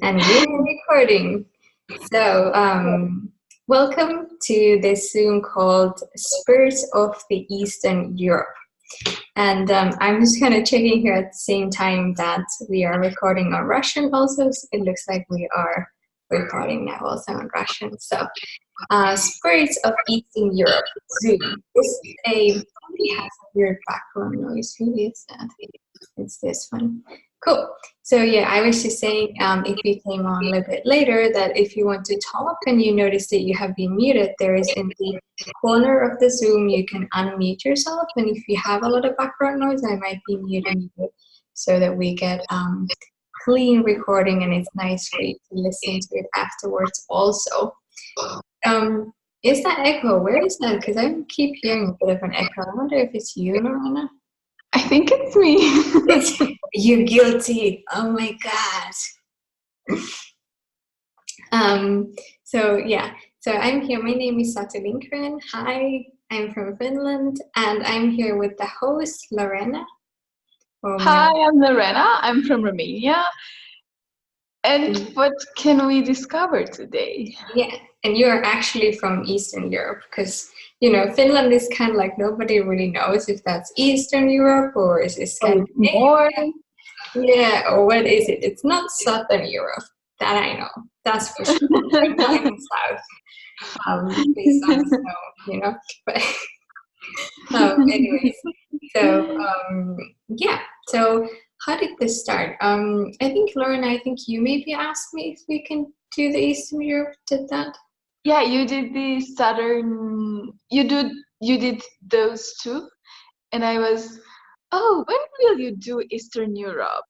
And we're recording. So, welcome to this Zoom called Spirits of the Eastern Europe. And I'm just kind of checking here at the same time that we are recording on Russian also. So it looks like we are recording now also on Russian. So, Spirits of Eastern Europe, Zoom. This is somebody has a weird background noise. Who is that? It's this one. Cool. So yeah, I was just saying, if you came on a little bit later, that if you want to talk and you notice that you have been muted, there is in the corner of the Zoom, you can unmute yourself. And if you have a lot of background noise, I might be muting you so that we get clean recording and it's nice for you to listen to it afterwards also. Is that echo? Where is that? Because I keep hearing a bit of an echo. I wonder if it's you, Lorena. I think it's me. You're guilty. Oh my God. So yeah, so I'm here. My name is Satu Lindgren. Hi, I'm from Finland, and I'm here with the host, Lorena. Hi, I'm Lorena. I'm from Romania. And what can we discover today? Yeah, and you are actually from Eastern Europe, because you know Finland is kind of like nobody really knows if that's Eastern Europe or is it Scandinavia. Yeah, or what is it? It's not Southern Europe. That I know. That's for sure. But not in the South. Based on the snow, you know. But anyways, so yeah. So how did this start? I think Lauren, I think you maybe asked me if we can do the Eastern Europe. Did that? Yeah, you did the Southern. You did those two, and I was, oh, when will you do Eastern Europe?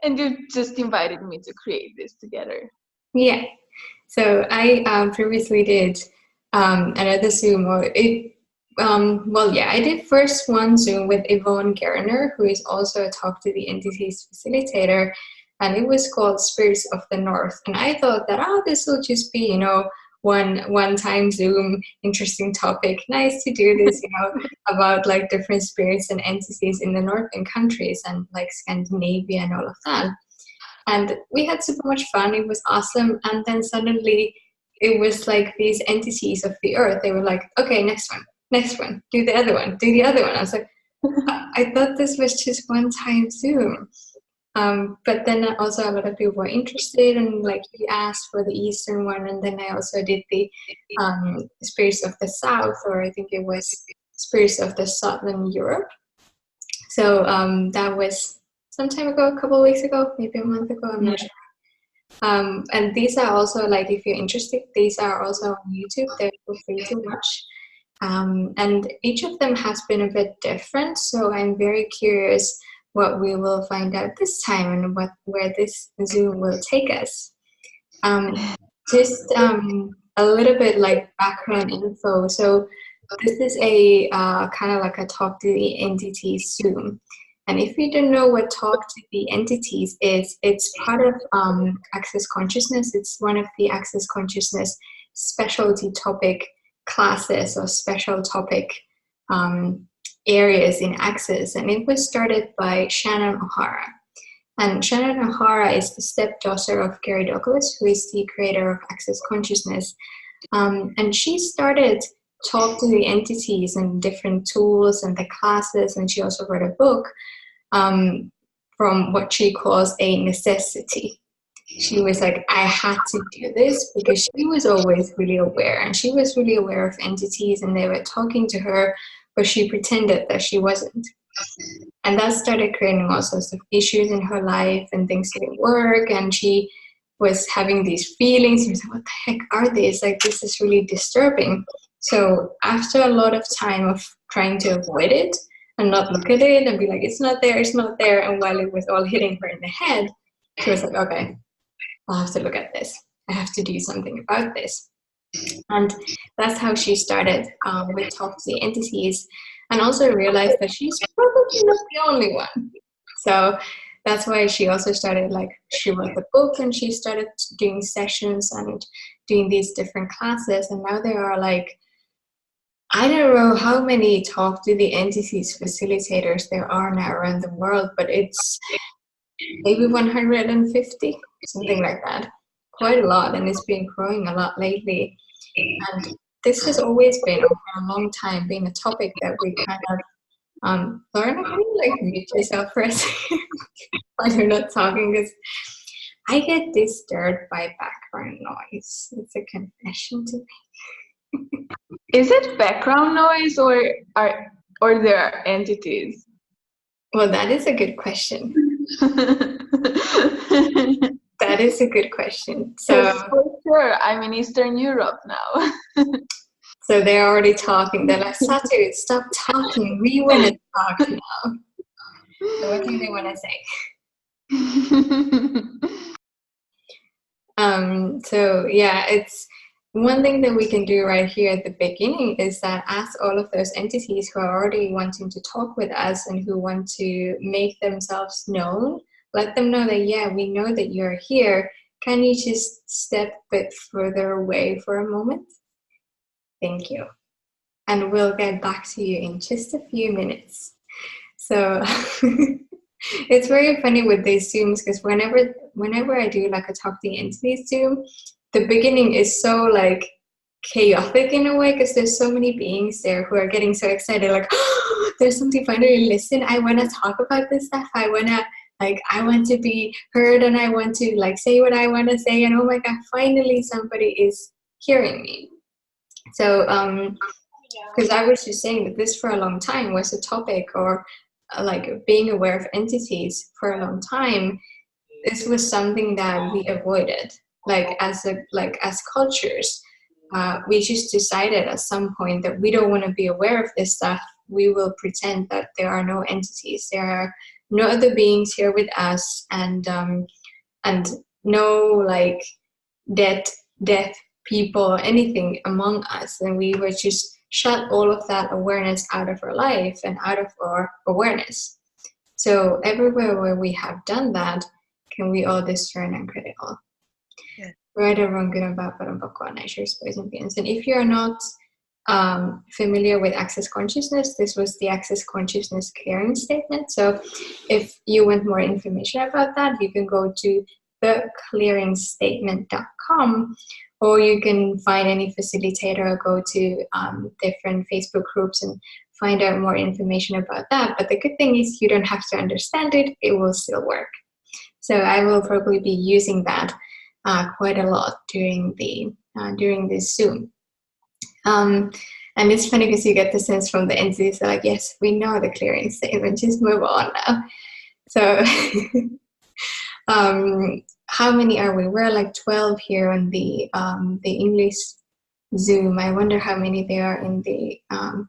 And you just invited me to create this together. Yeah. So I previously did another Zoom, well, yeah, I did first one Zoom with Yvonne Gerner, who is also a Talk to the Entities facilitator, and it was called Spirits of the North. And I thought that, this will just be, you know, one-time Zoom, interesting topic, nice to do this, you know, about like different spirits and entities in the northern countries and like Scandinavia and all of that. And we had super much fun. It was awesome. And then suddenly it was like these entities of the earth. They were like, okay, next one, do the other one, do the other one. I was like, I thought this was just one time Zoom. But then also a lot of people were interested and like we asked for the Eastern one. And then I also did the Spirits of the South, or I think it was Spirits of the Southern Europe. So that was some time ago, a couple of weeks ago, maybe a month ago, I'm not sure. And these are also, like, if you're interested, these are also on YouTube. They're free to watch. And each of them has been a bit different, so I'm very curious what we will find out this time and where this Zoom will take us. Just a little bit like background info. So this is a kind of like a Talk to the Entities Zoom. And if you don't know what Talk to the Entities is, it's part of Access Consciousness. It's one of the Access Consciousness specialty topic classes or special topic areas in Access. And it was started by Shannon O'Hara. And Shannon O'Hara is the stepdaughter of Gary Douglas, who is the creator of Access Consciousness. And she started Talk to the Entities and different tools and the classes, and she also wrote a book from what she calls a necessity. She was like, I had to do this because she was always really aware, and she was really aware of entities and they were talking to her, but she pretended that she wasn't. And that started creating all sorts of issues in her life, and things didn't work, and she was having these feelings. She was like, what the heck are these? Like, this is really disturbing. So after a lot of time of trying to avoid it and not look at it and be like, it's not there, and while it was all hitting her in the head, she was like, okay, I'll have to look at this. I have to do something about this. And that's how she started with Talk to the Entities, and also realized that she's probably not the only one. So that's why she also started, like, she wrote the book and she started doing sessions and doing these different classes. And now there are like, I don't know how many Talk to the Entities facilitators there are now around the world, but it's maybe 150, something like that. Quite a lot, and it's been growing a lot lately. And this has always been, or for a long time, been a topic that we kind of Lauren, can you like mute yourself for a second while you're not talking? Because I get disturbed by background noise. It's a confession to me. Is it background noise or there are entities? Well, that is a good question. That is a good question. So for sure, I'm in Eastern Europe now. So they're already talking. They're like, Satu, stop talking. We want to talk now. So what do they want to say? So yeah, it's one thing that we can do right here at the beginning is that ask all of those entities who are already wanting to talk with us and who want to make themselves known, let them know that, yeah, we know that you're here. Can you just step a bit further away for a moment? Thank you. And we'll get back to you in just a few minutes. So it's very funny with these Zooms because whenever I do like a talk to the entities Zoom, the beginning is so like chaotic in a way because there's so many beings there who are getting so excited, like, oh, there's something finally. Listen, I want to talk about this stuff. I want to be heard, and I want to like say what I want to say. And oh my God, finally somebody is hearing me. So because I was just saying that this for a long time was a topic, or like being aware of entities for a long time. This was something that we avoided, like as cultures. We just decided at some point that we don't want to be aware of this stuff. We will pretend that there are no entities, there are no other beings here with us, and no like death people, anything among us, and we were just shut all of that awareness out of our life and out of our awareness. So everywhere where we have done that, can we all discern and critical? Yeah. Right, everyone, good and bad, but and if you're not familiar with access consciousness, this was the access consciousness clearing statement. So if you want more information about that, you can go to theclearingstatement.com, or you can find any facilitator or go to different Facebook groups and find out more information about that. But the good thing is you don't have to understand it, it will still work. So I will probably be using that quite a lot during this Zoom. And it's funny because you get the sense from the entities, they're like, yes, we know the clearing statement, just move on now. So how many are we? We're like 12 here on the English Zoom. I wonder how many there are in the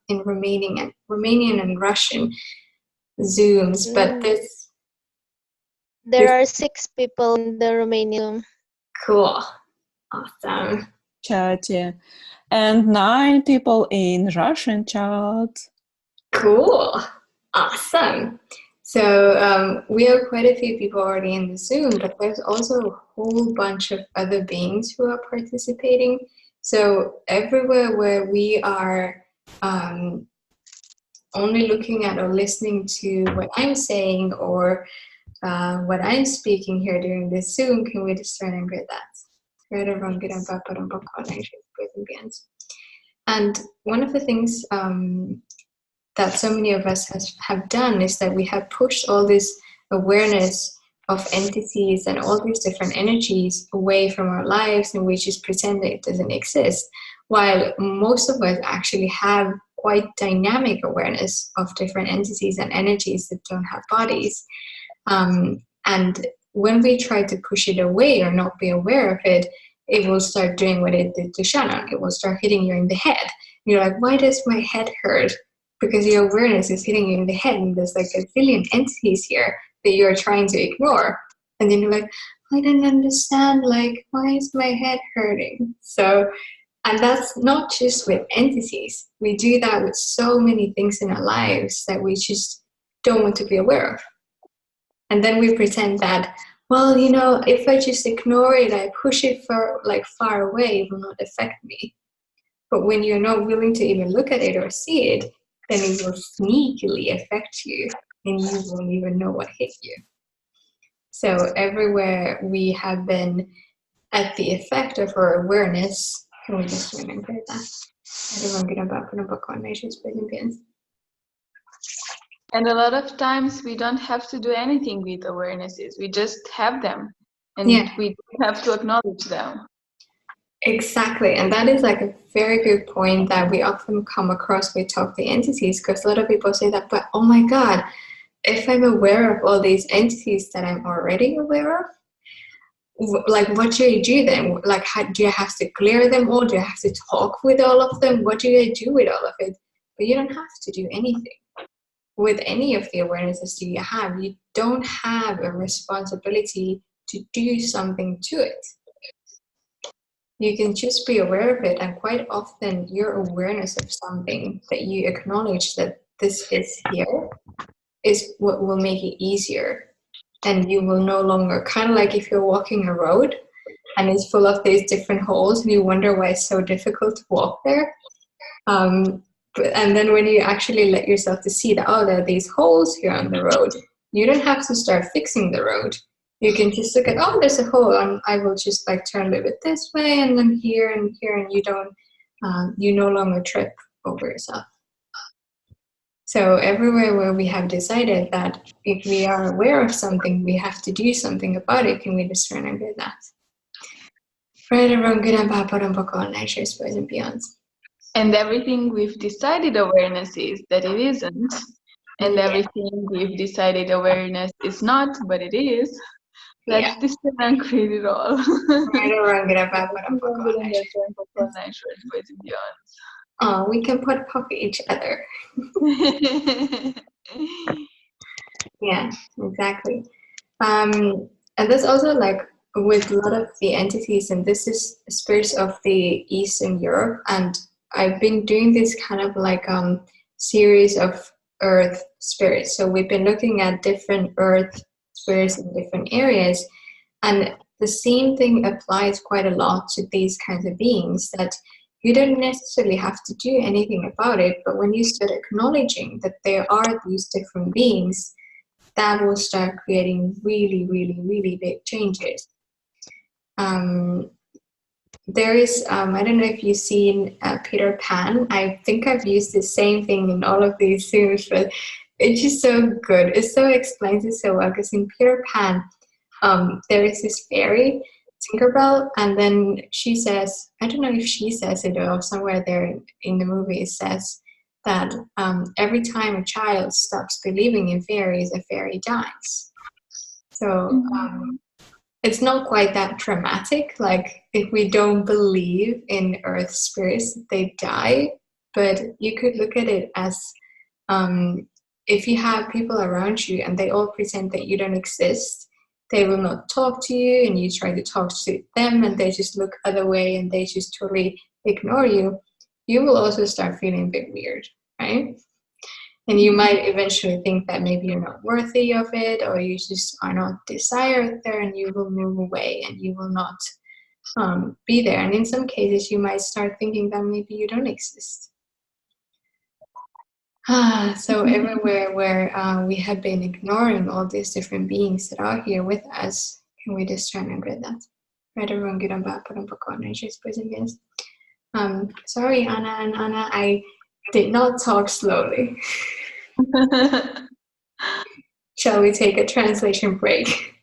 in Romanian and Russian Zooms. But there are 6 people in the Romanian. Cool, awesome. Chat, and 9 people in Russian chat. Cool, awesome. So we have quite a few people already in the Zoom, but there's also a whole bunch of other beings who are participating. So everywhere where we are only looking at or listening to what I'm saying or what I'm speaking here during this Zoom, can we discern and grid that? And one of the things that so many of us have done is that we have pushed all this awareness of entities and all these different energies away from our lives, and we just pretend that it doesn't exist, while most of us actually have quite dynamic awareness of different entities and energies that don't have bodies. And when we try to push it away or not be aware of it, it will start doing what it did to Shannon. It will start hitting you in the head. You're like, why does my head hurt? Because your awareness is hitting you in the head, and there's like a zillion entities here that you're trying to ignore. And then you're like, I don't understand, like, why is my head hurting? So, and that's not just with entities. We do that with so many things in our lives that we just don't want to be aware of. And then we pretend that, well, you know, if I just ignore it, I push it far away, it will not affect me. But when you're not willing to even look at it or see it, then it will sneakily affect you, and you won't even know what hit you. So everywhere we have been at the effect of our awareness, can we just remember that? And a lot of times we don't have to do anything with awarenesses. We just have them, and we don't have to acknowledge them. Exactly, and that is like a very good point that we often come across with talk to entities, because a lot of people say that, but oh my God, if I'm aware of all these entities that I'm already aware of, like what do I do then? Like, do you have to clear them all? Do you have to talk with all of them? What do you do with all of it? But you don't have to do anything. With any of the awarenesses that you have, you don't have a responsibility to do something to it. You can just be aware of it, and quite often your awareness of something that you acknowledge that this is here is what will make it easier. And you will no longer, kind of like if you're walking a road and it's full of these different holes and you wonder why it's so difficult to walk there. And then when you actually let yourself to see that, oh, there are these holes here on the road, you don't have to start fixing the road. You can just look at, oh, there's a hole, and I will just like turn a little bit this way and then here, and you don't, you no longer trip over yourself. So everywhere where we have decided that if we are aware of something, we have to do something about it, can we just remember that? Right, around good and bad, and natures, boys and beyonds. And everything we've decided awareness is that it isn't. And everything we've decided awareness is not, but it is. Let's destroy and create it all. Right, around good and bad, boys and beyonds. Oh, we can put pocket each other. Yeah, exactly. And there's also like with a lot of the entities, and this is spirits of the Eastern Europe, and I've been doing this kind of like series of earth spirits. So we've been looking at different earth spirits in different areas, and the same thing applies quite a lot to these kinds of beings, that you don't necessarily have to do anything about it, but when you start acknowledging that there are these different beings, that will start creating really, really, really big changes. There is, I don't know if you've seen Peter Pan. I think I've used the same thing in all of these Zooms, but it's just so good. It so explains it so well, because in Peter Pan, there is this fairy, Tinkerbell, and then she says, I don't know if she says it or somewhere there in the movie it says that every time a child stops believing in fairies, a fairy dies. So it's not quite that dramatic, like if we don't believe in earth spirits, they die, but you could look at it as if you have people around you and they all pretend that you don't exist, they will not talk to you, and you try to talk to them and they just look other way and they just totally ignore you, you will also start feeling a bit weird, right? And you might eventually think that maybe you're not worthy of it, or you just are not desired there, and you will move away and you will not be there. And in some cases, you might start thinking that maybe you don't exist. So everywhere where we have been ignoring all these different beings that are here with us, can we just remember that? Right, everyone, good and bad, put on nature's present. Sorry, Anna and Anna, I did not talk slowly. Shall we take a translation break?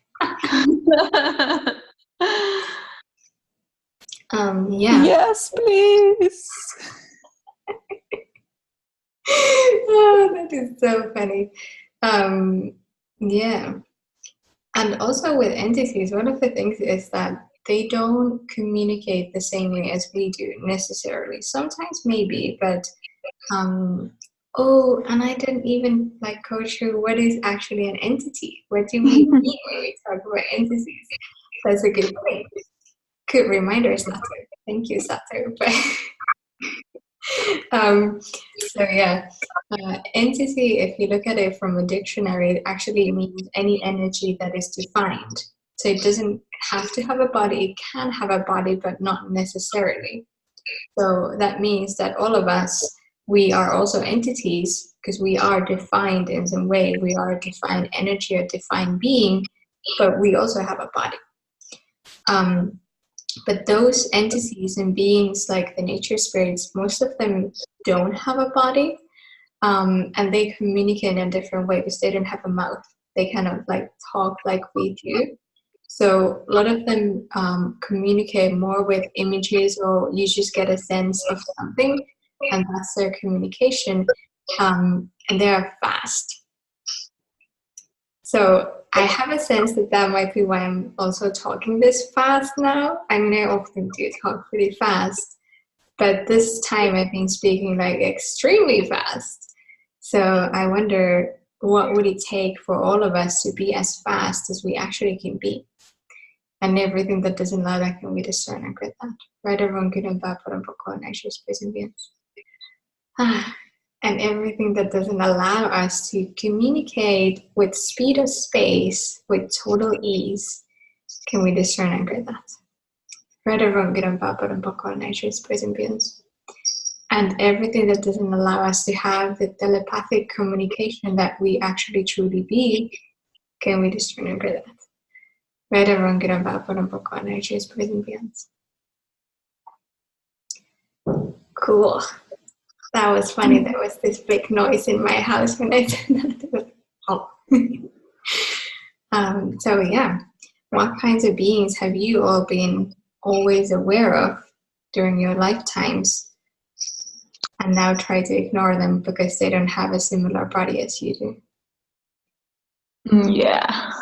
Yeah. Yes, please. Oh, that is so funny. Yeah. And also with entities, one of the things is that they don't communicate the same way as we do necessarily. Sometimes maybe, but oh, and I didn't even like coach you what is actually an entity. What do we mean when we talk about entities? That's a good point. Good reminder, Satu. Thank you, Satu. So yeah, entity, if you look at it from a dictionary, it actually means any energy that is defined. So it doesn't have to have a body. It can have a body, but not necessarily. So that means that all of us, we are also entities because we are defined in some way. We are a defined energy, a defined being, but we also have a body. But those entities and beings like the nature spirits, most of them don't have a body, and they communicate in a different way because they don't have a mouth. They kind of like talk like we do. So a lot of them communicate more with images, or you just get a sense of something, and that's their communication. And they are fast. So I have a sense that that might be why I'm also talking this fast now. I mean, I often do talk pretty fast, but this time I've been speaking like extremely fast. So I wonder, what would it take for all of us to be as fast as we actually can be? And everything that doesn't allow that, can we discern and grid that? Right, everyone, good and bad, and actually space and beings. And everything that doesn't allow us to communicate with speed of space, with total ease, can we discern and grid that? Right, everyone, good and bad, and actually space and beings. And everything that doesn't allow us to have the telepathic communication that we actually truly be, can we discern and grid that? Right, everyone, good and bad, and actually space and beings. Cool. That was funny. There was this big noise in my house when I said that. Oh. So yeah, what kinds of beings have you all been always aware of during your lifetimes, and now try to ignore them because they don't have a similar body as you do? Yeah.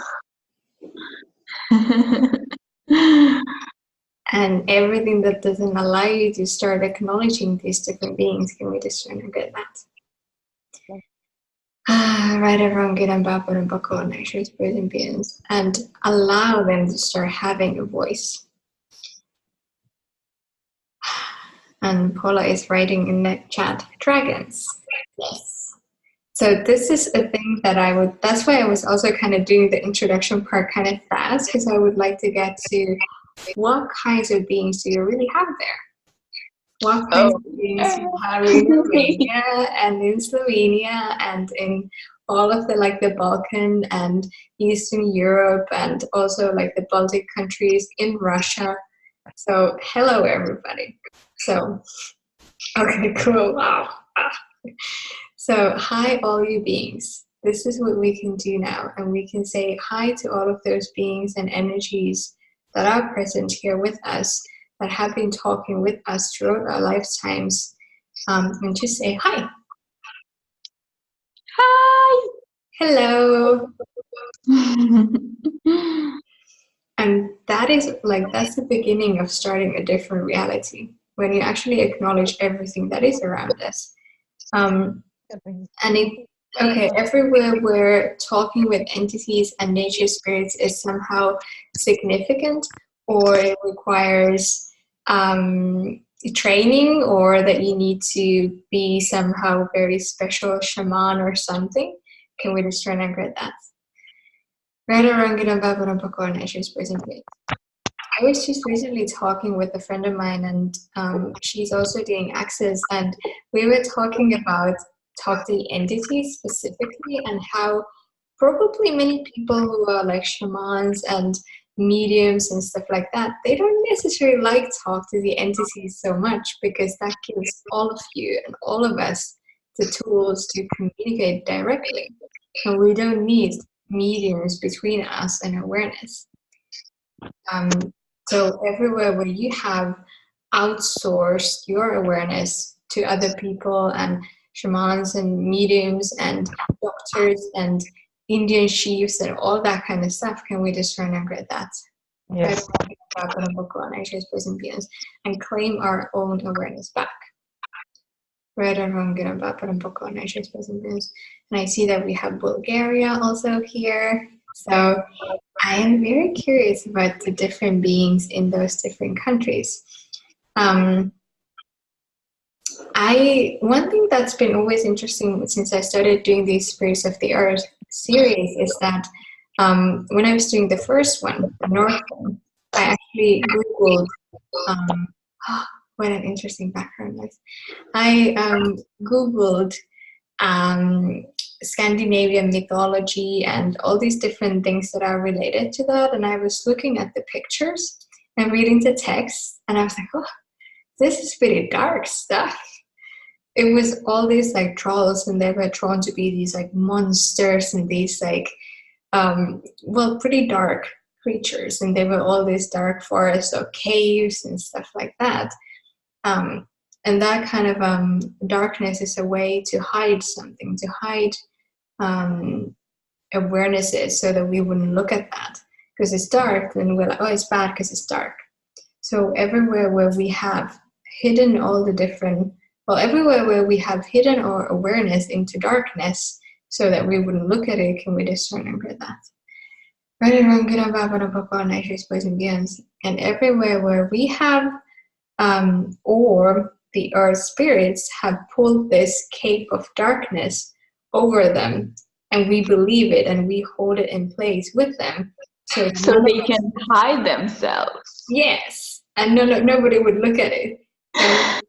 And everything that doesn't allow you to start acknowledging these different beings, can we discern and get that? Right, everyone, get on bad, and buckle on nature's present beings, and allow them to start having a voice. And Paula is writing in the chat, dragons. Yes. So this is a thing that that's why I was also kind of doing the introduction part kind of fast, because I would like to get to what kinds of beings do you really have there? What kinds of beings you have in Romania and in Slovenia and in all of the Balkan and Eastern Europe, and also like the Baltic countries, in Russia. So hello, everybody. So, okay, cool. Wow. So hi, all you beings. This is what we can do now, and we can say hi to all of those beings and energies that are present here with us, that have been talking with us throughout our lifetimes, and just say hi. Hi. Hello. And that's the beginning of starting a different reality, when you actually acknowledge everything that is around us. Everywhere where talking with entities and nature spirits is somehow significant, or it requires training, or that you need to be somehow very special shaman or something, can we just try and get that? Right around nature spirits and spirits. I was just recently talking with a friend of mine, and she's also doing access, and we were talking about talk to the entities specifically, and how probably many people who are like shamans and mediums and stuff like that, they don't necessarily like talk to the entities so much, because that gives all of you and all of us the tools to communicate directly, and we don't need mediums between us and awareness. So everywhere where you have outsourced your awareness to other people and shamans and mediums and doctors and Indian chiefs and all that kind of stuff, can we discern and grid that? Yes. And claim our own awareness back. Right, everyone, good and bad, and I see that we have Bulgaria also here. So I am very curious about the different beings in those different countries. One thing that's been always interesting since I started doing these Spirits of the Earth series is that when I was doing the first one, the North one, I actually Googled, what an interesting background noise. I Googled Scandinavian mythology and all these different things that are related to that. And I was looking at the pictures and reading the text, and I was like, oh, this is pretty dark stuff. It was all these like trolls, and they were drawn to be these like monsters and these like pretty dark creatures, and they were all these dark forests or caves and stuff like that. And that kind of darkness is a way to hide something, to hide awarenesses, so that we wouldn't look at that because it's dark. Then we're like, oh, it's bad because it's dark. So everywhere where we have hidden all the different, everywhere where we have hidden our awareness into darkness, so that we wouldn't look at it, can we discern and read that? Right and wrong, good and bad, nice boys and beyonds. And everywhere where we have, or the earth spirits have pulled this cape of darkness over them, and we believe it and we hold it in place with them, so they can hide themselves. Yes, and nobody would look at it. And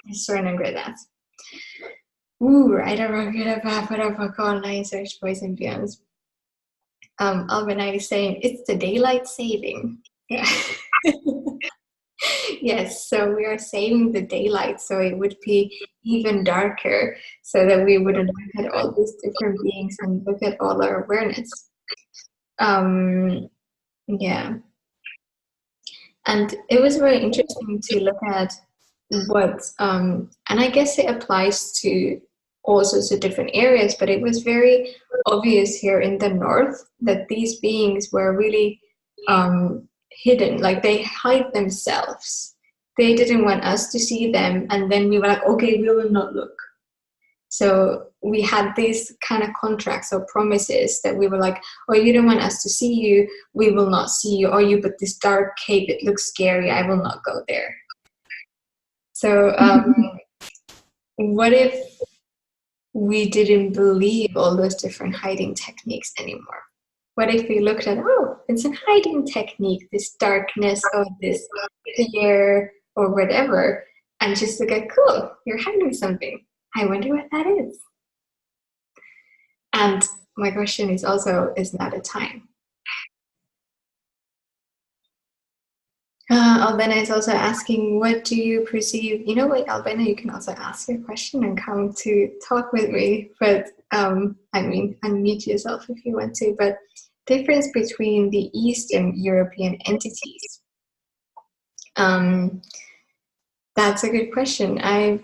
discern and read that. Ooh, right around good about nice boys and beyonds. Albina is saying it's the daylight saving. Yeah. Yes, so we are saving the daylight, so it would be even darker, so that we wouldn't look at all these different beings and look at all our awareness. Yeah. And it was very interesting to look at what, and I guess it applies to all sorts of different areas, but it was very obvious here in the north that these beings were really hidden, like they hide themselves. They didn't want us to see them, and then we were like, okay, we will not look. So we had these kind of contracts or promises that we were like, oh, you don't want us to see you, we will not see you. Or you put this dark cape, it looks scary, I will not go there. So what if we didn't believe all those different hiding techniques anymore? What if we looked at, oh, it's a hiding technique, this darkness or this fear or whatever, and just look at, cool, you're hiding something. I wonder what that is. And my question is also, is that a time? Albina is also asking, what do you perceive? You know what, Albina, you can also ask your question and come to talk with me, but unmute yourself if you want to, but difference between the Eastern European entities. That's a good question. I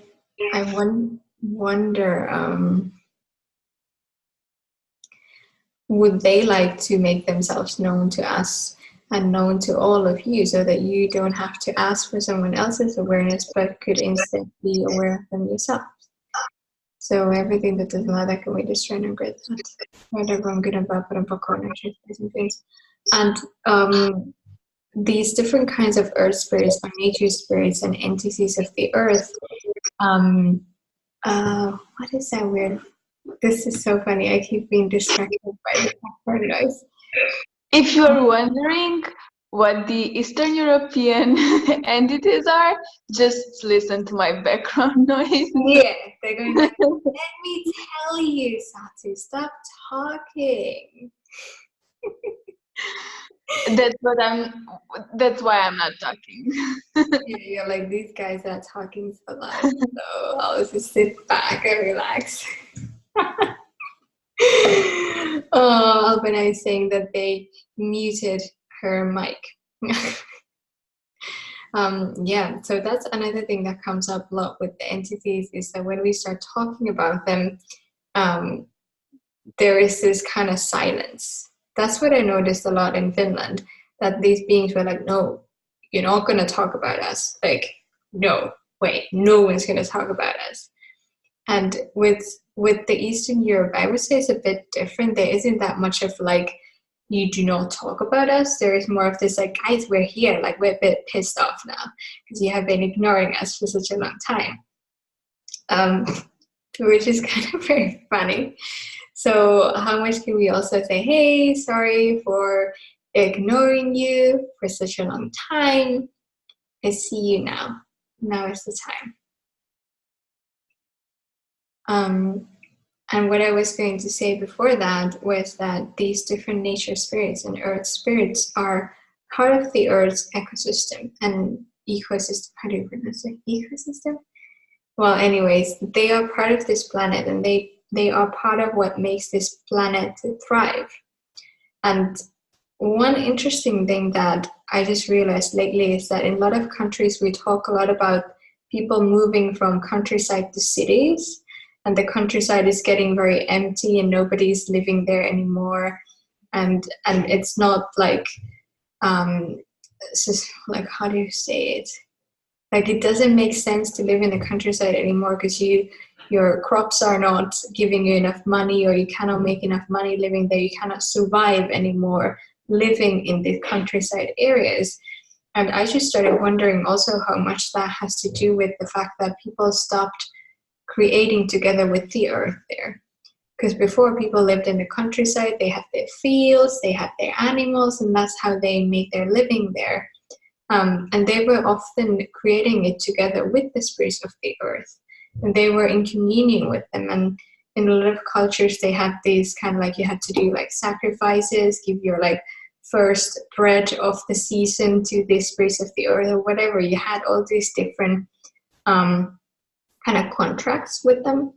wonder, would they like to make themselves known to us and known to all of you, so that you don't have to ask for someone else's awareness, but could instead be aware of them yourself? So everything that doesn't lie, that can we just try and grid that. Whatever I'm good about, but I'm and things. And these different kinds of earth spirits or nature spirits and entities of the earth. What is that weird? This is so funny. I keep being distracted by the background noise. If you're wondering what the Eastern European entities are, just listen to my background noise. Yeah, they're going like, let me tell you, Satu, stop talking. That's why I'm not talking. Yeah, you're like, these guys are talking so loud, so I'll just sit back and relax. Oh, Albina is saying that they muted her mic. Yeah, so that's another thing that comes up a lot with the entities, is that when we start talking about them, there is this kind of silence. That's what I noticed a lot in Finland, that these beings were like, no, you're not going to talk about us. Like, no, wait, no one's going to talk about us. And with the Eastern Europe, I would say it's a bit different. There isn't that much of like, you do not talk about us. There is more of this like, guys, we're here. Like, we're a bit pissed off now because you have been ignoring us for such a long time. Which is kind of very funny. So how much can we also say, hey, sorry for ignoring you for such a long time. I see you now. Now is the time. And what I was going to say before that was that these different nature spirits and earth spirits are part of the earth's ecosystem and ecosystem. How do you pronounce it? Ecosystem? Well, anyways, they are part of this planet, and they are part of what makes this planet thrive. And one interesting thing that I just realized lately is that in a lot of countries we talk a lot about people moving from countryside to cities, and the countryside is getting very empty and nobody's living there anymore, and it's not like it's just like, how do you say it? Like, it doesn't make sense to live in the countryside anymore because your crops are not giving you enough money, or you cannot make enough money living there. You cannot survive anymore living in the countryside areas. And I just started wondering also how much that has to do with the fact that people stopped creating together with the earth there. Because before, people lived in the countryside, they had their fields, they had their animals, and that's how they made their living there. And they were often creating it together with the spirits of the earth. And they were in communion with them. And in a lot of cultures, they had these kind of like, you had to do like sacrifices, give your like first bread of the season to the spirits of the earth or whatever. You had all these different kind of contracts with them.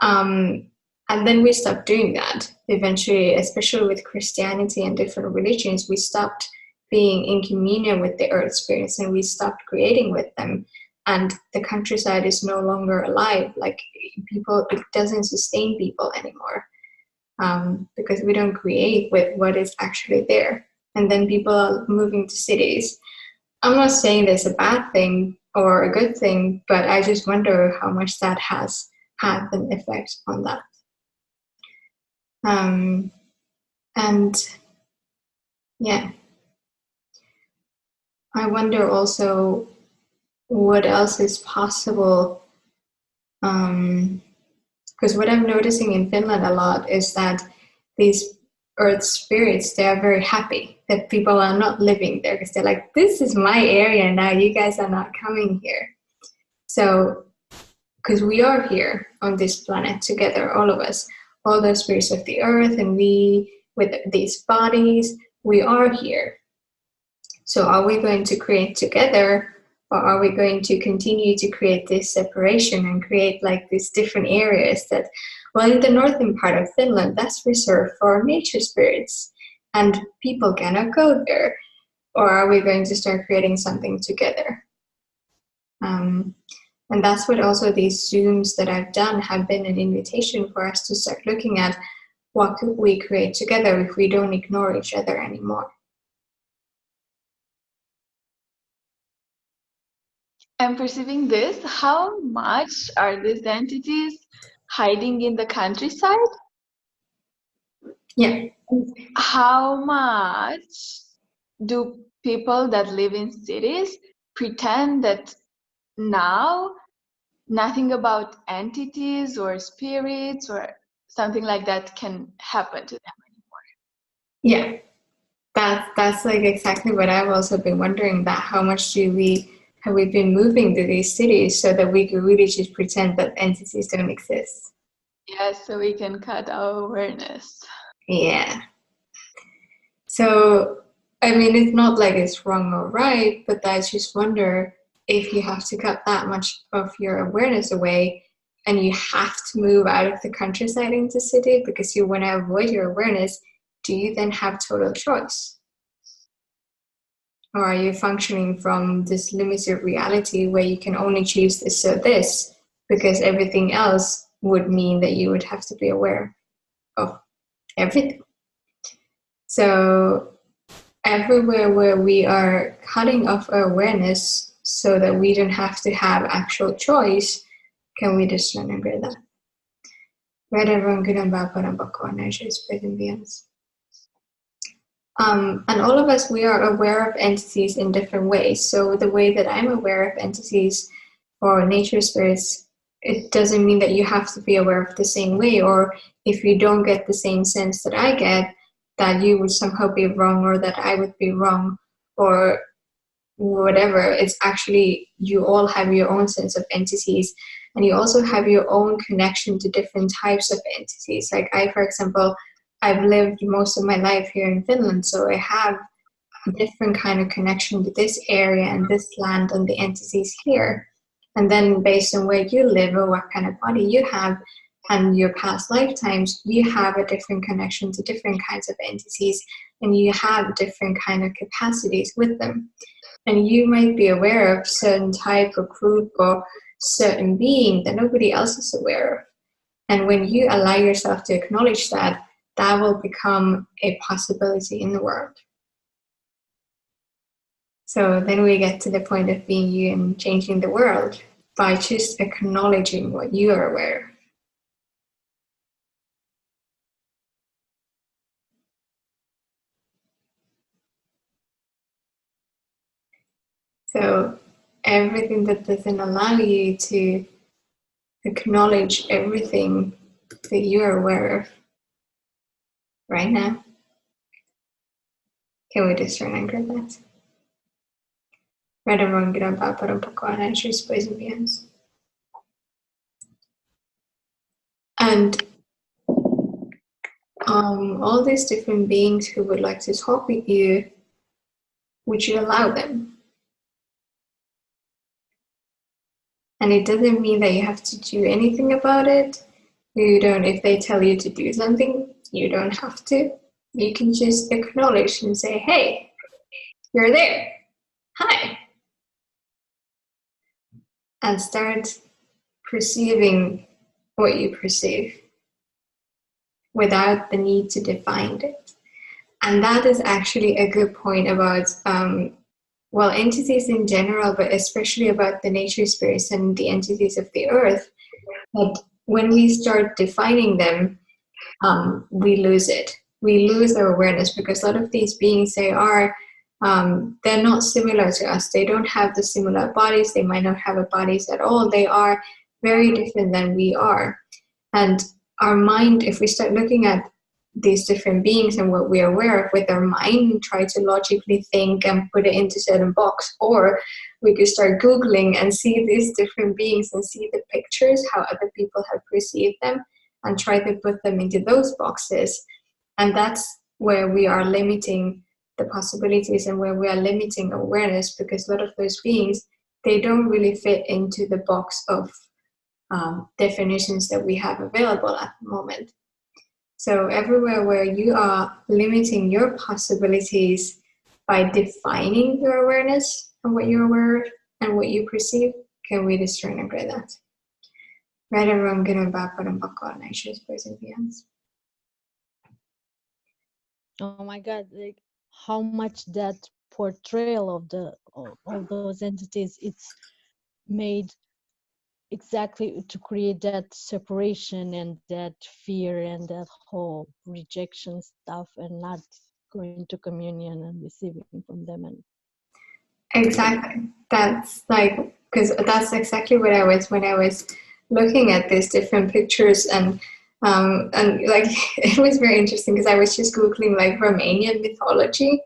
And then we stopped doing that. Eventually, especially with Christianity and different religions, we stopped being in communion with the earth spirits, and we stopped creating with them. And the countryside is no longer alive. Like, people, it doesn't sustain people anymore, because we don't create with what is actually there. And then people are moving to cities. I'm not saying there's a bad thing or a good thing, but I just wonder how much that has had an effect on that. And yeah, I wonder also what else is possible. Because what I'm noticing in Finland a lot is that these earth spirits, they are very happy that people are not living there, because they're like, this is my area now, you guys are not coming here. So, because we are here on this planet together, all of us, all the spirits of the earth, and we, with these bodies, we are here. So are we going to create together, or are we going to continue to create this separation and create like these different areas that, well, in the northern part of Finland, that's reserved for nature spirits and people cannot go there? Or are we going to start creating something together? And that's what also these Zooms that I've done have been an invitation for us to start looking at what could we create together if we don't ignore each other anymore. And perceiving this, how much are these entities hiding in the countryside? Yeah. How much do people that live in cities pretend that now nothing about entities or spirits or something like that can happen to them anymore? Yeah, that's like exactly what I've also been wondering, that how much have we been moving to these cities so that we could really just pretend that entities don't exist? Yes, so we can cut our awareness. Yeah. So, I mean, it's not like it's wrong or right, but I just wonder if you have to cut that much of your awareness away and you have to move out of the countryside into city because you want to avoid your awareness, do you then have total choice? Or are you functioning from this limited reality where you can only choose this or this, because everything else would mean that you would have to be aware of everything? So everywhere where we are cutting off our awareness so that we don't have to have actual choice, can we just remember that? And all of us, we are aware of entities in different ways. So the way that I'm aware of entities or nature spirits, it doesn't mean that you have to be aware of the same way, or if you don't get the same sense that I get, that you would somehow be wrong or that I would be wrong, or whatever, it's actually you all have your own sense of entities, and you also have your own connection to different types of entities. Like I, for example, I've lived most of my life here in Finland, so I have a different kind of connection to this area and this land and the entities here. And then based on where you live or what kind of body you have and your past lifetimes, you have a different connection to different kinds of entities, and you have different kind of capacities with them. And you might be aware of certain type of group or certain being that nobody else is aware of. And when you allow yourself to acknowledge that, that will become a possibility in the world. So then we get to the point of being you and changing the world by just acknowledging what you are aware of. So everything that doesn't allow you to acknowledge everything that you are aware of right now, can we just remember that? Right around grandpa para un poco and she's poison beans. And all these different beings who would like to talk with you, would you allow them? And it doesn't mean that you have to do anything about it. You don't, if they tell you to do something, you don't have to. You can just acknowledge and say, hey, you're there. Hi. And start perceiving what you perceive without the need to define it. And that is actually a good point about well, entities in general, but especially about the nature spirits and the entities of the earth, that when we start defining them, we lose it. We lose our awareness, because a lot of these beings, they are, they're not similar to us. They don't have the similar bodies. They might not have a bodies at all. They are very different than we are. And our mind, if we start looking at these different beings and what we are aware of with our mind and try to logically think and put it into certain box, or we could start Googling and see these different beings and see the pictures, how other people have perceived them, and try to put them into those boxes. And that's where we are limiting the possibilities and where we are limiting awareness, because a lot of those beings, they don't really fit into the box of definitions that we have available at the moment. So everywhere where you are limiting your possibilities by defining your awareness and what you're aware of and what you perceive, can we destroy and agree that? Right or wrong, good or bad, but I'm back on issues, boys and beyonds. Oh my God, like how much that portrayal of the of those entities, it's made exactly to create that separation and that fear and that whole rejection stuff, and not going to communion and receiving from them. And exactly, that's like, because that's exactly what I was when I was looking at these different pictures, and like it was very interesting because I was just Googling like Romanian mythology,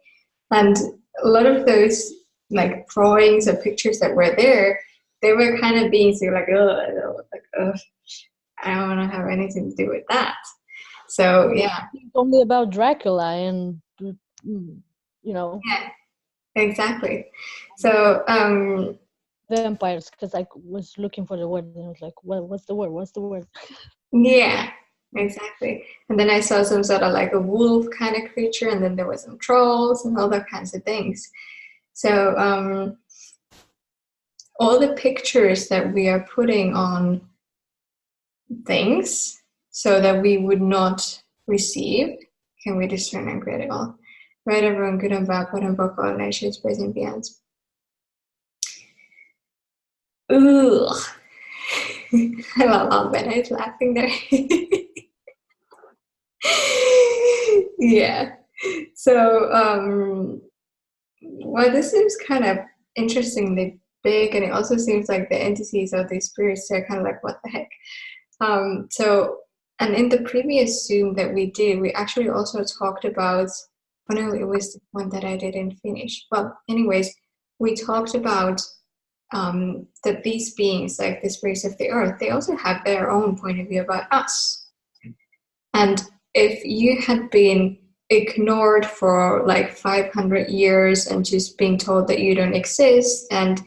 and a lot of those like drawings or pictures that were there, they were kind of beings who were like, I don't want to have anything to do with that. So yeah, it's only about Dracula and you know. Yeah, exactly. So vampires, because I was looking for the word and I was like, well, what's the word? Yeah, exactly. And then I saw some sort of like a wolf kind of creature, and then there was some trolls and other kinds of things. So all the pictures that we are putting on things so that we would not receive, can we discern and create it all? Right, everyone, good and bad, but and both all nations, praise and beyond. Ugh. I love Ben is laughing there. Yeah. So well, this seems kind of interestingly big, and it also seems like the entities of these spirits are kind of like, what the heck? So, and in the previous Zoom that we did, we actually also talked about, oh no, it was the one that I didn't finish. Well, anyways, we talked about that these beings, like the spirits of the earth, they also have their own point of view about us. And if you had been ignored for like 500 years and just being told that you don't exist, and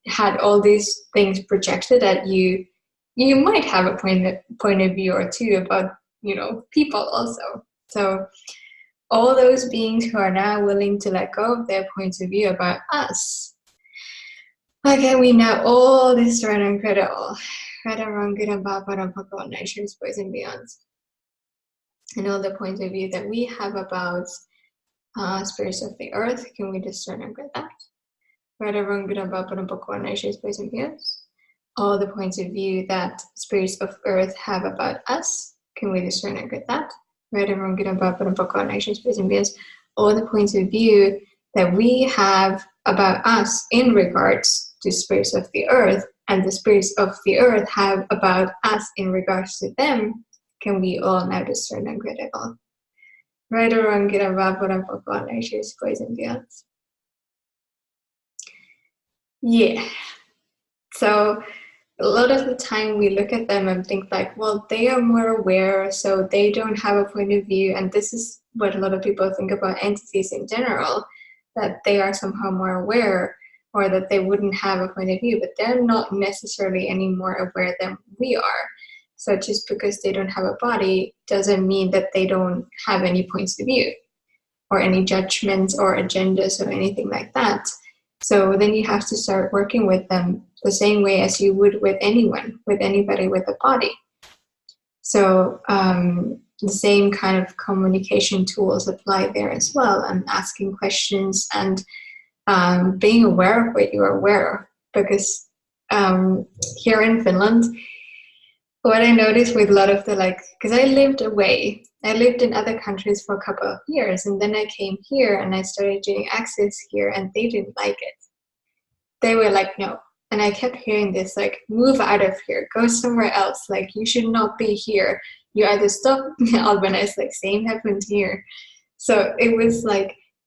had all these things projected at you, you might have a point of view or two about people also. So all those beings who are now willing to let go of their points of view about us, again, we know all this right and critical, right and wrong, good and bad, but and nations, boys and beyonds, and all the points of view that we have about spirits of the earth. Can we discern and get that? Right and wrong, good and bad, but and nations, boys and beyonds. All the points of view that spirits of earth have about us. Can we discern and get that? Right and wrong, good and bad, but and nations, boys and beyonds. All the points of view that we have about us in regards to spirits of the earth, and the spirits of the earth have about us in regards to them. Can we all now discern and get it all? Right or wrong, good and bad, but nations, boys and beyonds. Yeah. So a lot of the time we look at them and think like, well, they are more aware, so they don't have a point of view. And this is what a lot of people think about entities in general, that they are somehow more aware, or that they wouldn't have a point of view, but they're not necessarily any more aware than we are. So just because they don't have a body doesn't mean that they don't have any points of view or any judgments or agendas or anything like that. So then you have to start working with them the same way as you would with anyone, with anybody with a body. So the same kind of communication tools apply there as well, and asking questions and being aware of what you are aware of. Because here in Finland, what I noticed with a lot of the because I lived away, I lived in other countries for a couple of years, and then I came here and I started doing Access here, and they didn't like it. They were like, no. And I kept hearing this, move out of here, go somewhere else, you should not be here. You either stop, Albani's same happened here. So it was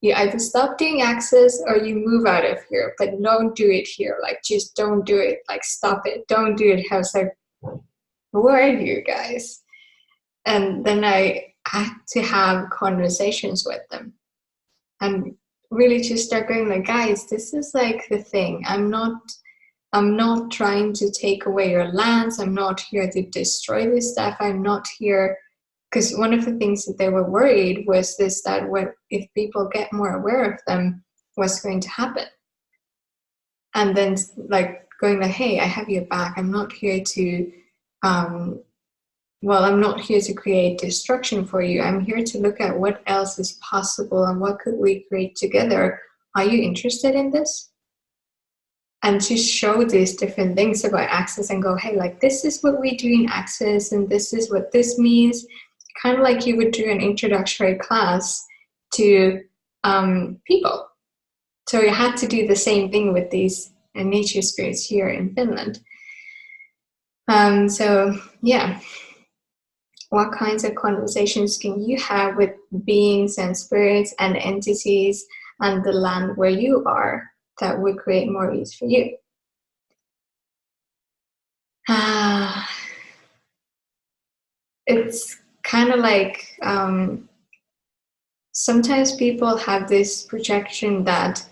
you either stop doing Access or you move out of here, but don't do it here. Just don't do it. Stop it. Don't do it. I was like, who are you guys? And then I had to have conversations with them and really just start going guys, this is the thing. I'm not trying to take away your lands. I'm not here to destroy this stuff. I'm not here, because one of the things that they were worried was this, that what if people get more aware of them, what's going to happen? And then going hey, I have your back. I'm not here to I'm not here to create destruction for you. I'm here to look at what else is possible and what could we create together. Are you interested in this? And to show these different things about Access and go, hey, this is what we do in Access, and this is what this means. Kind of like you would do an introductory class to people. So you had to do the same thing with these nature spirits here in Finland. So yeah, what kinds of conversations can you have with beings and spirits and entities and the land where you are that would create more ease for you? It's kind of sometimes people have this projection that,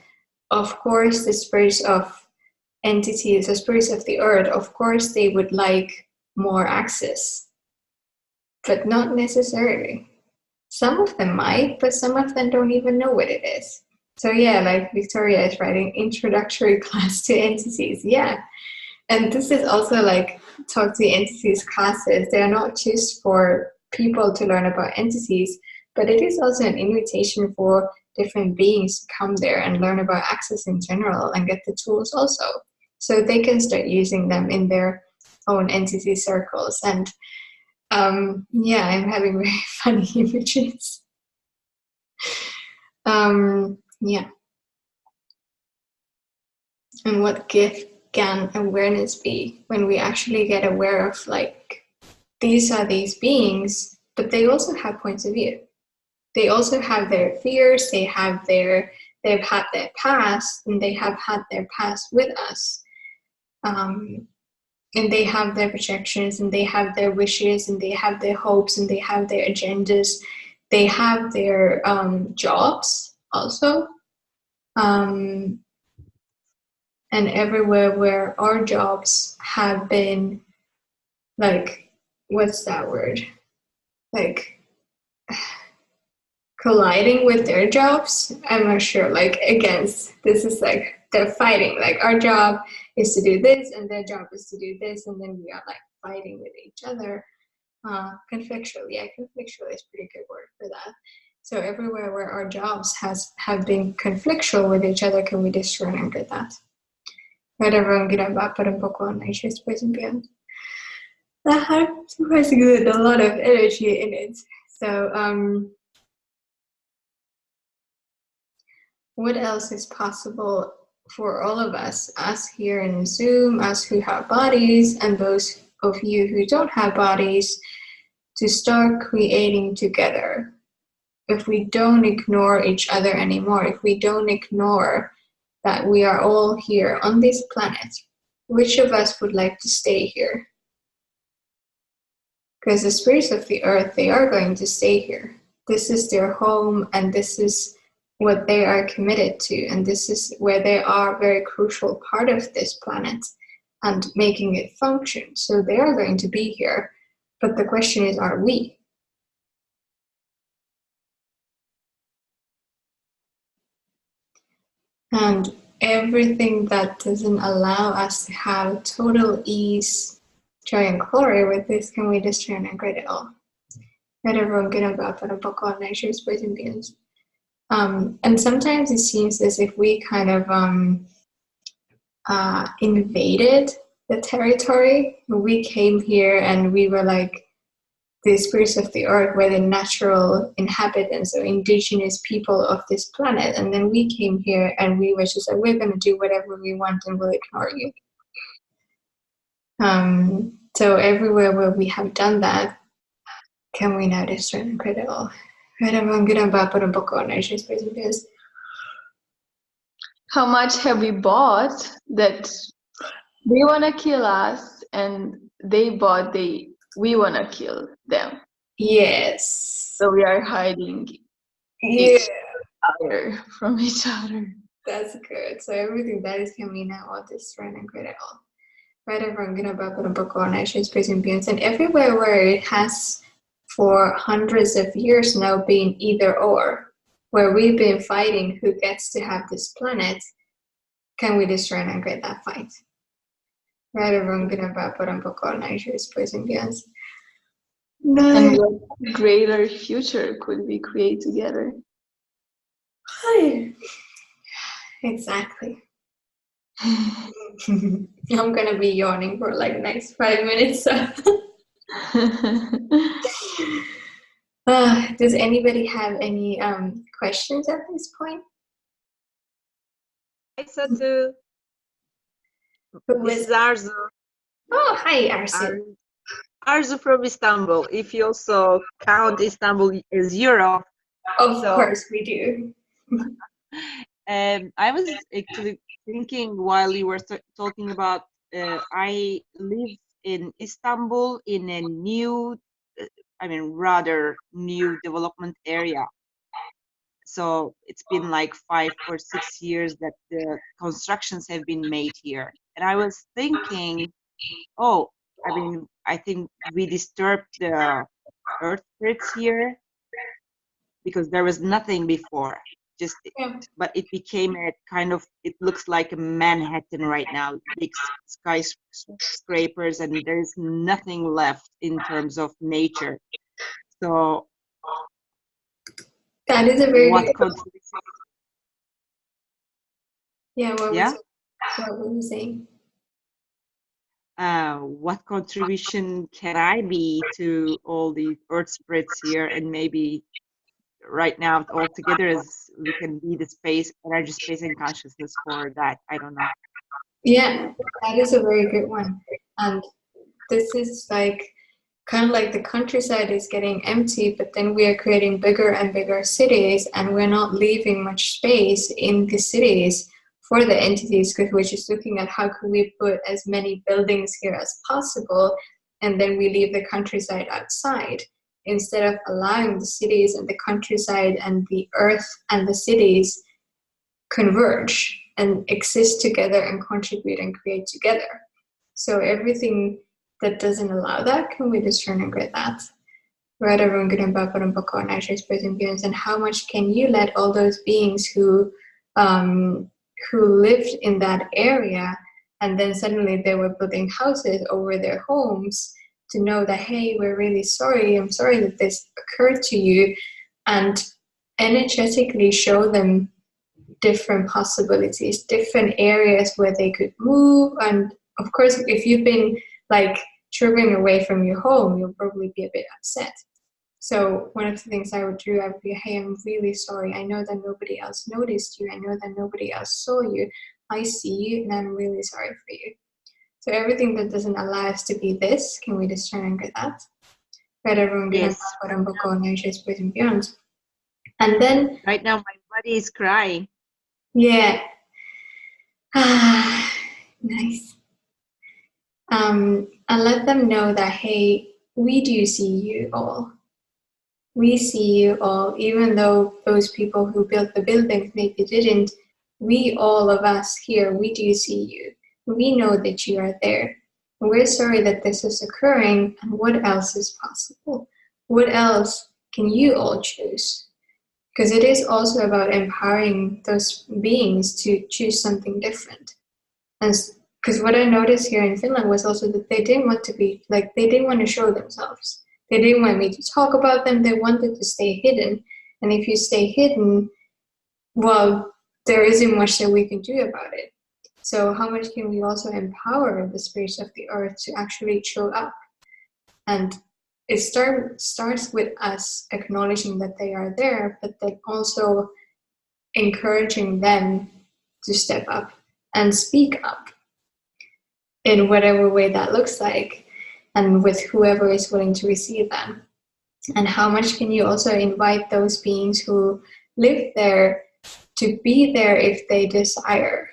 of course, the spirits of entities, the spirits of the earth, of course, they would like more access, but not necessarily. Some of them might, but some of them don't even know what it is. So yeah, Victoria is writing introductory class to entities. Yeah. And this is also talk to entities classes. They are not just for people to learn about entities, but it is also an invitation for different beings to come there and learn about Access in general and get the tools also. So they can start using them in their own entity circles. And yeah, I'm having very funny images. Yeah. And what gift can awareness be when we actually get aware of these are these beings, but they also have points of view. They also have their fears, they have their they've had their past, and they have had their past with us. And they have their projections, and they have their wishes, and they have their hopes, and they have their agendas. They have their jobs also. And everywhere where our jobs have been, like, what's that word? Like, colliding with their jobs. I'm not sure, like, against, this is like, they're fighting. Like, our job is to do this, and their job is to do this, and then we are like fighting with each other. Conflictual, yeah, conflictual is a pretty good word for that. So everywhere where our jobs have been conflictual with each other, can we destroy and get that? Everyone get about un poco anxious, pues bien. That has good, a lot of energy in it. So what else is possible for all of us here in Zoom, us who have bodies, and those of you who don't have bodies, to start creating together? If we don't ignore each other anymore, if we don't ignore that we are all here on this planet, which of us would like to stay here? Because the spirits of the earth, they are going to stay here. This is their home, and this is what they are committed to, and this is where they are a very crucial part of this planet and making it function. So they are going to be here, but the question is, are we? And everything that doesn't allow us to have total ease, joy, and glory with this, can we destroy and integrate it all? Everyone get about un poco on nature's boys and beings. And sometimes it seems as if we kind of invaded the territory. We came here and we were like the spirits of the earth, were the natural inhabitants or indigenous people of this planet. And then we came here and we were just like, we're going to do whatever we want and we'll ignore you. So everywhere where we have done that, can we now destroy and create it all? How much have we bought that they want to kill us, and they bought we want to kill them? Yes. So we are hiding each other from each other. That's good. So everything that is coming out of this run and great at all. Right, everyone gonna back on book on nations, praising beings, and everywhere where it has for hundreds of years now been either or, where we've been fighting who gets to have this planet, can we destroy and create that fight? Right, everyone gonna back on book on nations, praising beings. And what greater future could we create together? Exactly. I'm gonna be yawning for like next 5 minutes. So. Does anybody have any questions at this point? Hi, Satu. This is Arzu. Oh, hi, Arzu. Arzu from Istanbul. If you also count Istanbul as Europe. Of course we do. I was actually thinking while you were talking about, I live in Istanbul in a new, rather new development area. So it's been like 5 or 6 years that the constructions have been made here. And I was thinking, I think we disturbed the earth spirits here because there was nothing before. But it became a kind of, it looks like a Manhattan right now, big skyscrapers, and there's nothing left in terms of nature. So that is a very good contribution. What were you saying? What contribution can I be to all the earth spirits here, and maybe right now all together as we can be the space, energy, space, and consciousness for that. I don't know. Yeah, that is a very good one. And this is like kind of like the countryside is getting empty, but then we are creating bigger and bigger cities, and we're not leaving much space in the cities for the entities, because we're just looking at how can we put as many buildings here as possible, and then we leave the countryside outside, instead of allowing the cities and the countryside and the earth and the cities converge and exist together and contribute and create together. So everything that doesn't allow that, can we discern and grid that? Right, everyone good and bad, but and how much can you let all those beings who lived in that area, and then suddenly they were building houses over their homes, to know that, hey, we're really sorry, I'm sorry that this occurred to you, and energetically show them different possibilities, different areas where they could move. And of course, if you've been like tripping away from your home, you'll probably be a bit upset. So one of the things I would do, I would be, hey, I'm really sorry. I know that nobody else noticed you. I know that nobody else saw you. I see you, and I'm really sorry for you. So everything that doesn't allow us to be this, can we discern and get that? Right, everyone, Yes. and then Right now, my body is crying. yeah, nice. And let them know that, hey, we do see you all. We see you all, even though those people who built the buildings maybe didn't. We, all of us here, we do see you. We know that you are there. We're sorry that this is occurring, and what else is possible? What else can you all choose? Because it is also about empowering those beings to choose something different. And because what I noticed here in Finland was also that they didn't want to be, like, they didn't want to show themselves. They didn't want me to talk about them. They wanted to stay hidden. And if you stay hidden, well, there isn't much that we can do about it. So how much can we also empower the spirits of the earth to actually show up? And it starts with us acknowledging that they are there, but then also encouraging them to step up and speak up in whatever way that looks like, and with whoever is willing to receive them. And how much can you also invite those beings who live there to be there if they desire,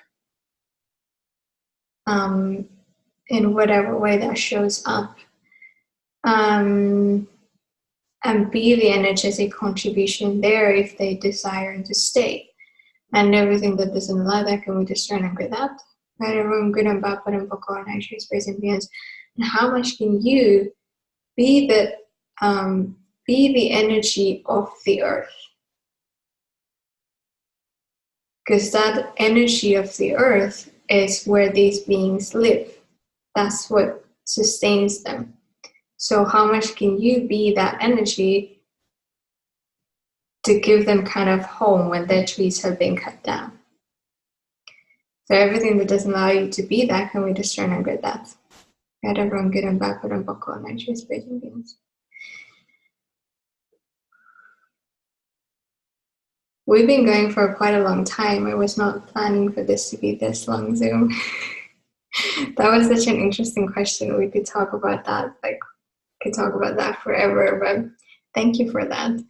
in whatever way that shows up, and be the energetic contribution there if they desire to stay. And everything that doesn't allow that, can we discern and grid that? Right, everyone, good and bad, but in Boko, nature, space, and beings. And how much can you be the energy of the earth? Because that energy of the earth is where these beings live. That's what sustains them. So how much can you be that energy to give them kind of home when their trees have been cut down? So everything that doesn't allow you to be that, can we discern and grid that? Right, everyone, good and bad, but in Boko, nature, space, and beings. We've been going for quite a long time. I was not planning for this to be this long Zoom. That was such an interesting question. We could talk about that, like, could talk about that forever, but thank you for that.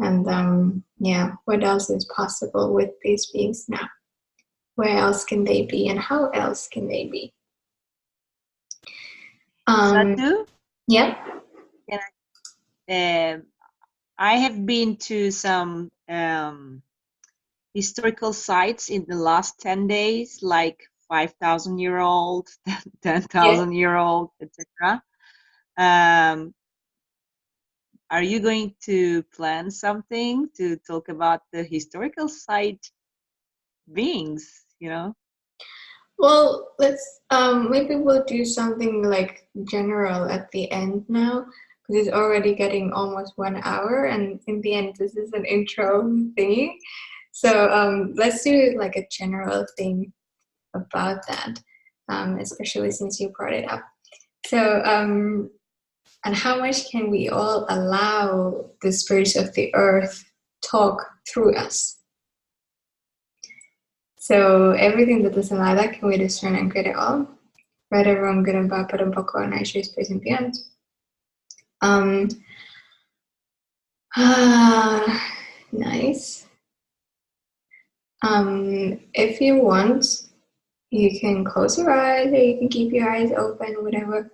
And yeah, what else is possible with these beings now? Where else can they be, and how else can they be? Satu? Yeah. I have been to some historical sites in the last 10 days, like 5,000-year-old, 10,000-year-old, etc. Are you going to plan something to talk about the historical site beings, you know? Well, let's maybe we'll do something like general at the end now, because it's already getting almost 1 hour, and in the end this is an intro thingy. So let's do like a general thing about that, especially since you brought it up. So and how much can we all allow the spirits of the earth talk through us? So everything that doesn't allow that, can we discern and grid it all? Right, everyone, good and bad, but in Boko, nature, space, and beyond. Nice. If you want, you can close your eyes or you can keep your eyes open, whatever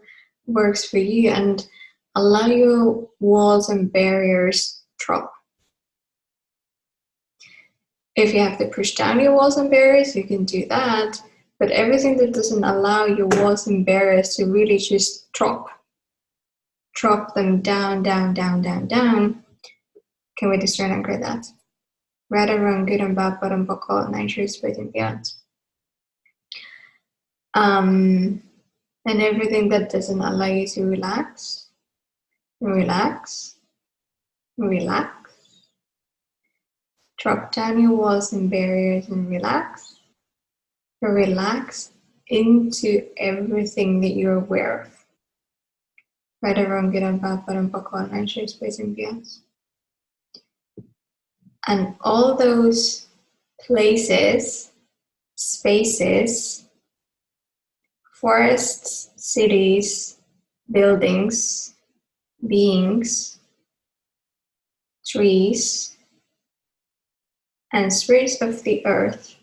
works for you, and allow your walls and barriers drop. If you have to push down your walls and barriers, you can do that, but everything that doesn't allow your walls and barriers to really just drop them down, down, down, down, down. Can we discern and create that? Right and wrong, good and bad, bottom, buckle, nine shoes, straight and beyond. And everything that doesn't allow you to relax, relax, relax. Drop down your walls and barriers and relax. Relax into everything that you're aware of. Right or wrong, good and bad, bottom, buckle, nine shoes, straight and beyond. And all those places, spaces, forests, cities, buildings, beings, trees, and spirits of the earth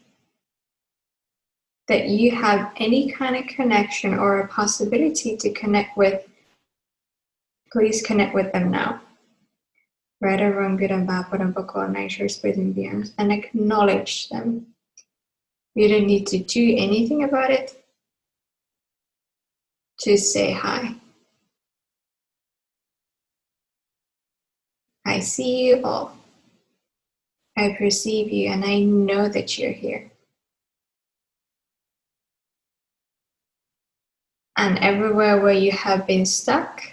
that you have any kind of connection or a possibility to connect with, please connect with them now. Right or wrong, good and bad, bottom, buckle, nature, spirits, and beings, and acknowledge them. You don't need to do anything about it. Just say hi. I see you all. I perceive you and I know that you're here. And everywhere where you have been stuck,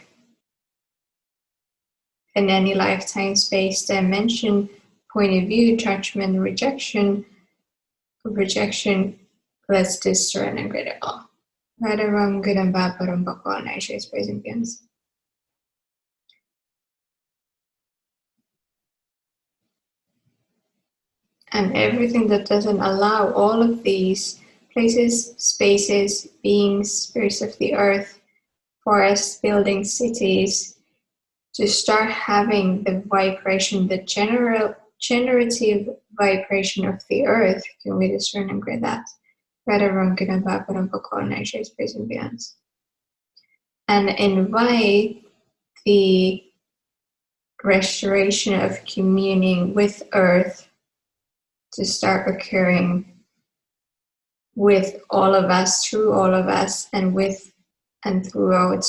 in any lifetime, space, dimension, point of view, judgment, rejection, let's destroy and upgrade it all. Right or wrong, good and bad, bottom, buckle, nature, space, and beyond. And everything that doesn't allow all of these places, spaces, beings, spirits of the earth, forests, buildings, cities, to start having the vibration, the generative vibration of the earth. Can we discern and grade that? Right or wrong, good and bad, bottom, buckle, nature, space, and beyond. And invite the restoration of communing with earth to start occurring with all of us, through all of us, and with and throughout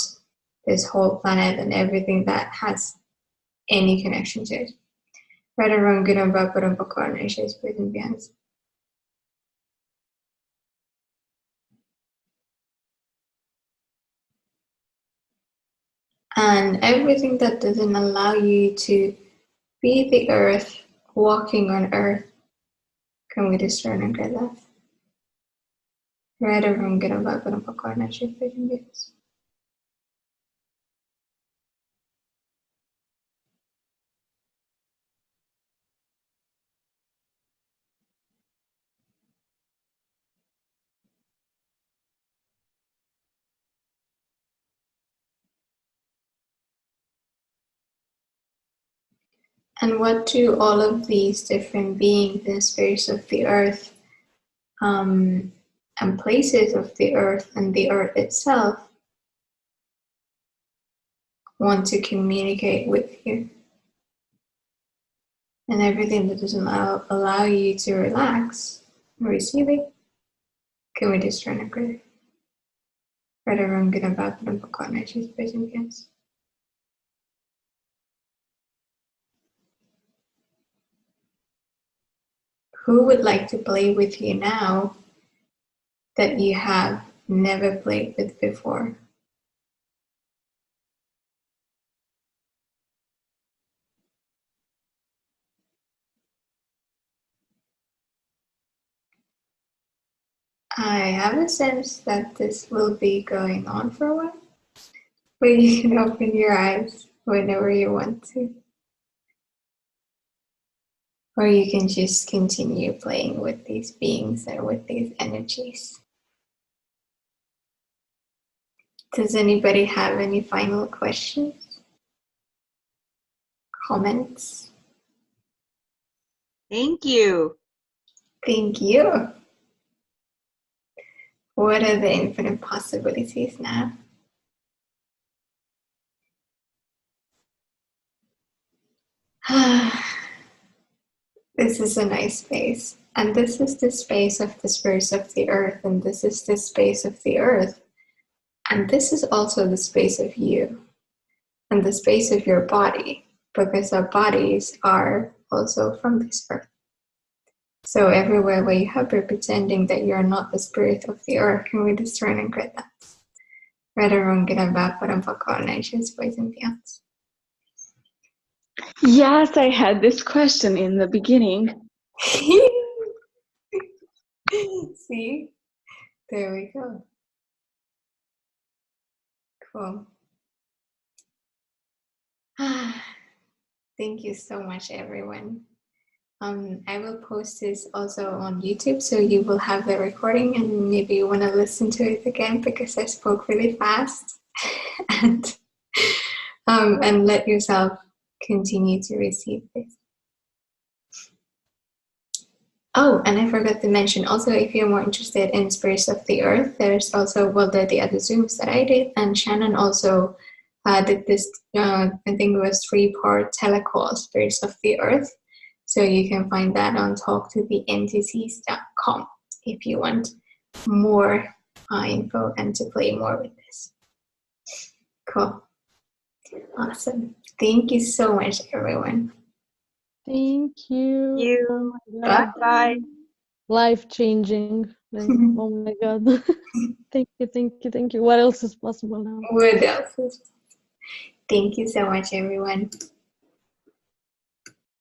this whole planet and everything that has any connection to it. Right or wrong, good and bad, bottom, buckle, nature, spirit, and beyond. And everything that doesn't allow you to be the earth, walking on earth, can we discern and get that? Right or wrong, good and bad, bottom, buckle, nature, spirit, and beyond. And what do all of these different beings and spirits of the earth and places of the earth and the earth itself want to communicate with you? And everything that doesn't allow you to relax and receive it, can we discern and agree? Right or wrong, good and bad, bottom, buckle, nature, space, and beyond. Who would like to play with you now that you have never played with before? I have a sense that this will be going on for a while, but you can open your eyes whenever you want to. Or you can just continue playing with these beings and with these energies. Does anybody have any final questions? comments? Thank you. Thank you. What are the infinite possibilities now? This is a nice space. And this is the space of the spirits of the earth. And this is the space of the earth. And this is also the space of you. And the space of your body. Because our bodies are also from this earth. So everywhere where you have been pretending that you're not the spirit of the earth, can we discern and grid that? Rather wrong, get back for them for coordinations, boys and beyonds. Yes, I had this question in the beginning. See? There we go. Cool. Thank you so much, everyone. I will post this also on YouTube, so you will have the recording and maybe you want to listen to it again because I spoke really fast. and let yourself continue to receive this. Oh, and I forgot to mention also, if you're more interested in Spirits of the Earth, there's also, well, the other Zooms that I did, and Shannon also did this, I think it was 3-part telecall, Spirits of the Earth. So you can find that on talktotheentities.com if you want more info and to play more with this. Cool. Awesome. Thank you so much, everyone. Thank you. You. Oh my God. Bye. Life changing. Like, oh my God. Thank you, thank you, thank you. What else is possible now? What else is? Thank you so much, everyone.